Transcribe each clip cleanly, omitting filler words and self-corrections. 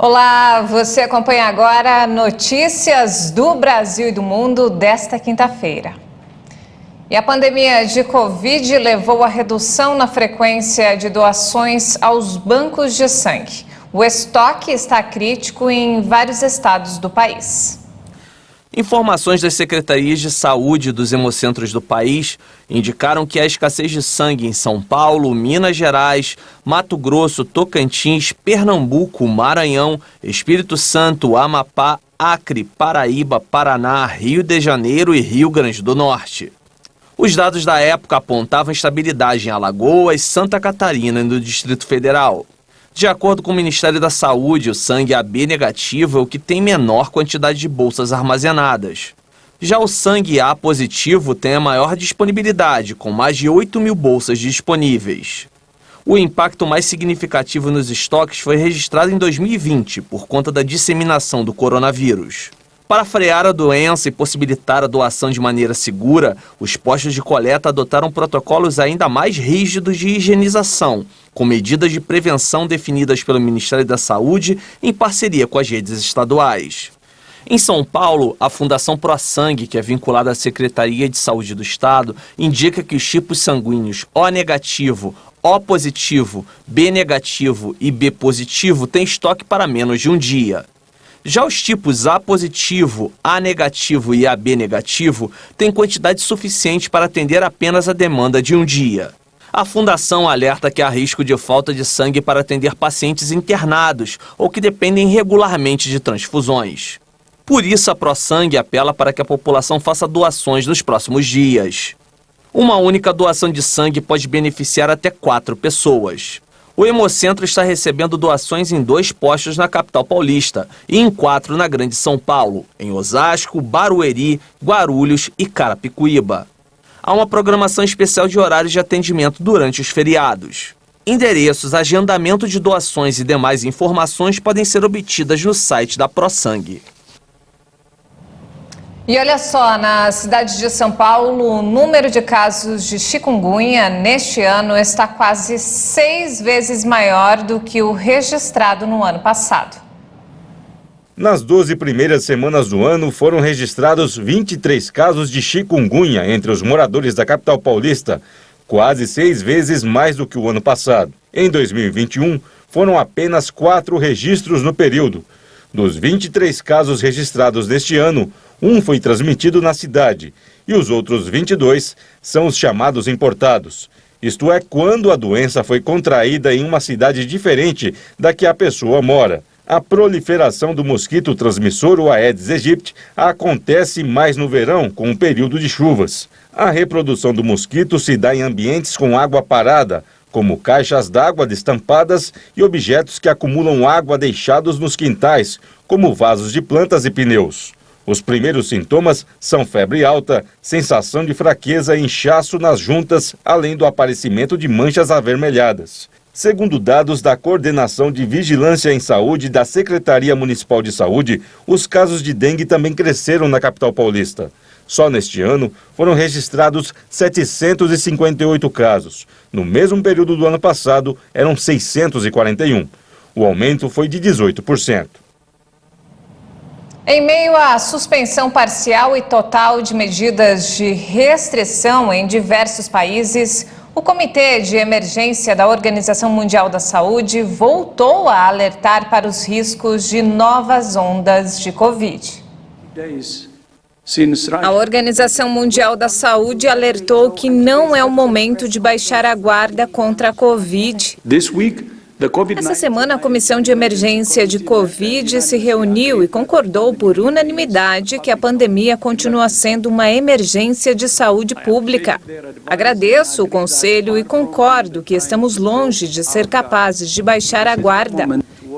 Olá, você acompanha agora notícias do Brasil e do mundo desta quinta-feira. E a pandemia de Covid levou à redução na frequência de doações aos bancos de sangue. O estoque está crítico em vários estados do país. Informações das secretarias de saúde dos hemocentros do país indicaram que a escassez de sangue em São Paulo, Minas Gerais, Mato Grosso, Tocantins, Pernambuco, Maranhão, Espírito Santo, Amapá, Acre, Paraíba, Paraná, Rio de Janeiro e Rio Grande do Norte. Os dados da época apontavam estabilidade em Alagoas, Santa Catarina e no Distrito Federal. De acordo com o Ministério da Saúde, o sangue AB negativo é o que tem menor quantidade de bolsas armazenadas. Já o sangue A positivo tem a maior disponibilidade, com mais de 8.000 bolsas disponíveis. O impacto mais significativo nos estoques foi registrado em 2020, por conta da disseminação do coronavírus. Para frear a doença e possibilitar a doação de maneira segura, os postos de coleta adotaram protocolos ainda mais rígidos de higienização, com medidas de prevenção definidas pelo Ministério da Saúde em parceria com as redes estaduais. Em São Paulo, a Fundação ProSangue, que é vinculada à Secretaria de Saúde do Estado, indica que os tipos sanguíneos O negativo, O positivo, B negativo e B positivo têm estoque para menos de um dia. Já os tipos A positivo, A negativo e AB negativo têm quantidade suficiente para atender apenas a demanda de um dia. A Fundação alerta que há risco de falta de sangue para atender pacientes internados ou que dependem regularmente de transfusões. Por isso, a ProSangue apela para que a população faça doações nos próximos dias. Uma única doação de sangue pode beneficiar até 4 pessoas. O Hemocentro está recebendo doações em 2 postos na capital paulista e em 4 na Grande São Paulo, em Osasco, Barueri, Guarulhos e Carapicuíba. Há uma programação especial de horários de atendimento durante os feriados. Endereços, agendamento de doações e demais informações podem ser obtidas no site da ProSangue. E olha só, na cidade de São Paulo, o número de casos de chikungunya neste ano está quase 6 vezes maior do que o registrado no ano passado. Nas 12 primeiras semanas do ano, foram registrados 23 casos de chikungunya entre os moradores da capital paulista, quase 6 vezes mais do que o ano passado. Em 2021, foram apenas 4 registros no período. Dos 23 casos registrados neste ano, 1 foi transmitido na cidade e os outros 22 são os chamados importados. Isto é, quando a doença foi contraída em uma cidade diferente da que a pessoa mora. A proliferação do mosquito transmissor, o Aedes aegypti, acontece mais no verão, com o período de chuvas. A reprodução do mosquito se dá em ambientes com água parada, como caixas d'água destampadas e objetos que acumulam água deixados nos quintais, como vasos de plantas e pneus. Os primeiros sintomas são febre alta, sensação de fraqueza e inchaço nas juntas, além do aparecimento de manchas avermelhadas. Segundo dados da Coordenação de Vigilância em Saúde da Secretaria Municipal de Saúde, os casos de dengue também cresceram na capital paulista. Só neste ano foram registrados 758 casos. No mesmo período do ano passado, eram 641. O aumento foi de 18%. Em meio à suspensão parcial e total de medidas de restrição em diversos países, o Comitê de Emergência da Organização Mundial da Saúde voltou a alertar para os riscos de novas ondas de Covid. A Organização Mundial da Saúde alertou que não é o momento de baixar a guarda contra a Covid. Essa semana, a Comissão de Emergência de Covid se reuniu e concordou por unanimidade que a pandemia continua sendo uma emergência de saúde pública. Agradeço o Conselho e concordo que estamos longe de ser capazes de baixar a guarda.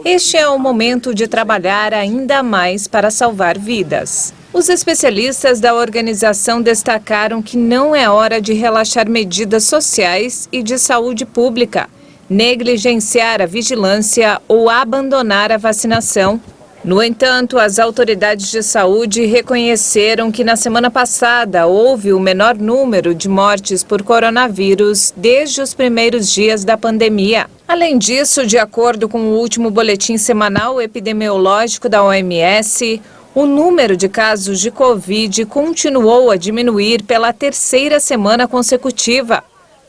Este é o momento de trabalhar ainda mais para salvar vidas. Os especialistas da organização destacaram que não é hora de relaxar medidas sociais e de saúde pública, negligenciar a vigilância ou abandonar a vacinação. No entanto, as autoridades de saúde reconheceram que na semana passada houve o menor número de mortes por coronavírus desde os primeiros dias da pandemia. Além disso, de acordo com o último boletim semanal epidemiológico da OMS, o número de casos de Covid continuou a diminuir pela terceira semana consecutiva,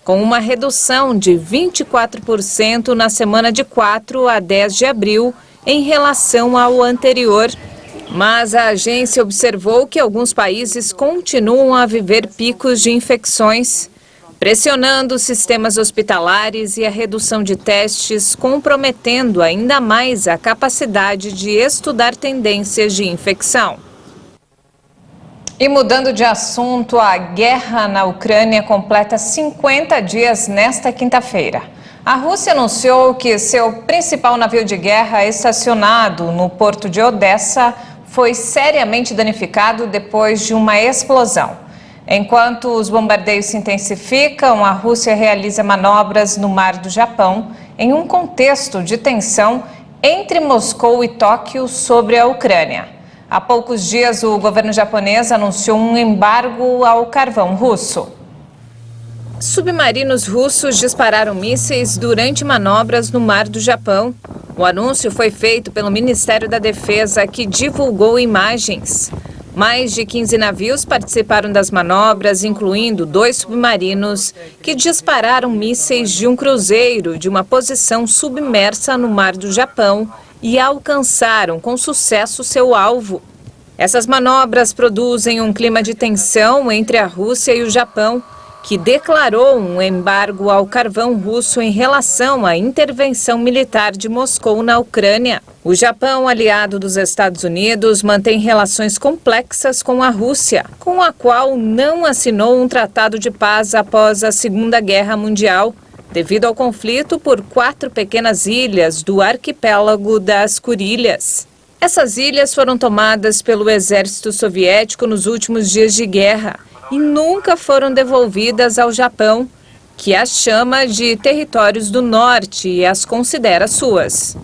com uma redução de 24% na semana de 4 a 10 de abril, em relação ao anterior. Mas a agência observou que alguns países continuam a viver picos de infecções, pressionando os sistemas hospitalares e a redução de testes, comprometendo ainda mais a capacidade de estudar tendências de infecção. E mudando de assunto, a guerra na Ucrânia completa 50 dias nesta quinta-feira. A Rússia anunciou que seu principal navio de guerra estacionado no porto de Odessa foi seriamente danificado depois de uma explosão. Enquanto os bombardeios se intensificam, a Rússia realiza manobras no Mar do Japão em um contexto de tensão entre Moscou e Tóquio sobre a Ucrânia. Há poucos dias, o governo japonês anunciou um embargo ao carvão russo. Submarinos russos dispararam mísseis durante manobras no Mar do Japão. O anúncio foi feito pelo Ministério da Defesa, que divulgou imagens. Mais de 15 navios participaram das manobras, incluindo 2 submarinos que dispararam mísseis de um cruzeiro de uma posição submersa no Mar do Japão e alcançaram com sucesso seu alvo. Essas manobras produzem um clima de tensão entre a Rússia e o Japão, que declarou um embargo ao carvão russo em relação à intervenção militar de Moscou na Ucrânia. O Japão, aliado dos Estados Unidos, mantém relações complexas com a Rússia, com a qual não assinou um tratado de paz após a Segunda Guerra Mundial, devido ao conflito por 4 pequenas ilhas do arquipélago das Curilhas. Essas ilhas foram tomadas pelo exército soviético nos últimos dias de guerra e nunca foram devolvidas ao Japão, que as chama de territórios do norte e as considera suas.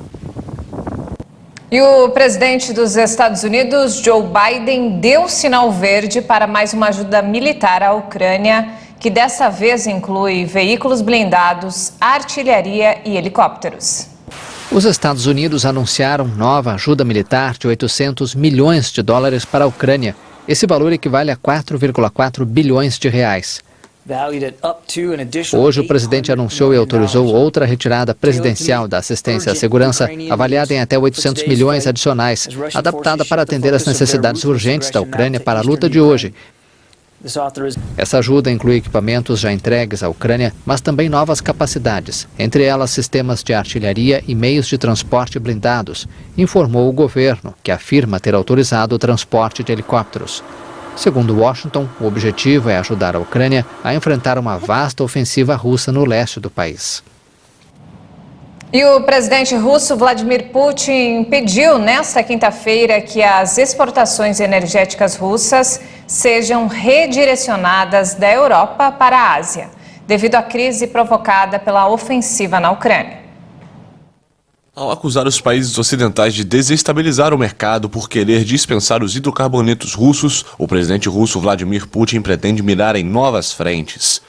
E o presidente dos Estados Unidos, Joe Biden, deu sinal verde para mais uma ajuda militar à Ucrânia, que dessa vez inclui veículos blindados, artilharia e helicópteros. Os Estados Unidos anunciaram nova ajuda militar de 800 milhões de dólares para a Ucrânia. Esse valor equivale a 4,4 bilhões de reais. Hoje, o presidente anunciou e autorizou outra retirada presidencial da assistência à segurança, avaliada em até 800 milhões adicionais, adaptada para atender às necessidades urgentes da Ucrânia para a luta de hoje. Essa ajuda inclui equipamentos já entregues à Ucrânia, mas também novas capacidades, entre elas sistemas de artilharia e meios de transporte blindados, informou o governo, que afirma ter autorizado o transporte de helicópteros. Segundo Washington, o objetivo é ajudar a Ucrânia a enfrentar uma vasta ofensiva russa no leste do país. E o presidente russo Vladimir Putin pediu nesta quinta-feira que as exportações energéticas russas sejam redirecionadas da Europa para a Ásia, devido à crise provocada pela ofensiva na Ucrânia. Ao acusar os países ocidentais de desestabilizar o mercado por querer dispensar os hidrocarbonetos russos, o presidente russo Vladimir Putin pretende mirar em novas frentes.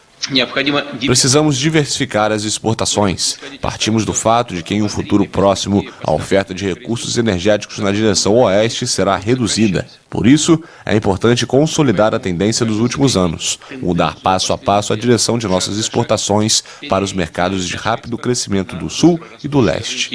Precisamos diversificar as exportações. Partimos do fato de que em um futuro próximo, a oferta de recursos energéticos na direção oeste será reduzida. Por isso, é importante consolidar a tendência dos últimos anos, mudar passo a passo a direção de nossas exportações para os mercados de rápido crescimento do sul e do leste.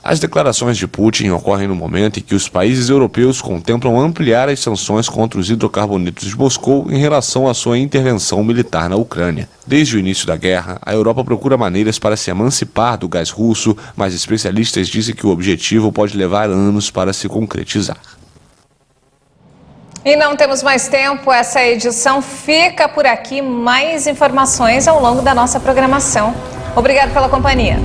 As declarações de Putin ocorrem no momento em que os países europeus contemplam ampliar as sanções contra os hidrocarbonetos de Moscou em relação à sua intervenção militar na Ucrânia. Desde o início da guerra, a Europa procura maneiras para se emancipar do gás russo, mas especialistas dizem que o objetivo pode levar anos para se concretizar. E não temos mais tempo, essa edição fica por aqui. Mais informações ao longo da nossa programação. Obrigado pela companhia.